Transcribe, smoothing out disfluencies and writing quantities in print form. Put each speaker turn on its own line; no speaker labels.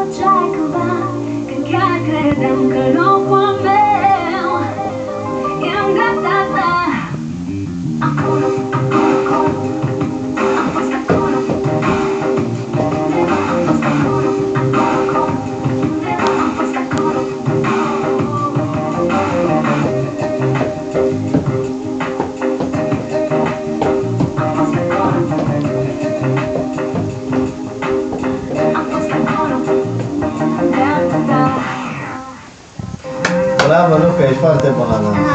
făceai cândva, când chiar credeam că locul meu e în dreapta ta. Acolo, acolo, am fost acolo. Undeva am fost acolo, acolo, undeva am fost acolo.
Bravo, Luca, ești foarte bună.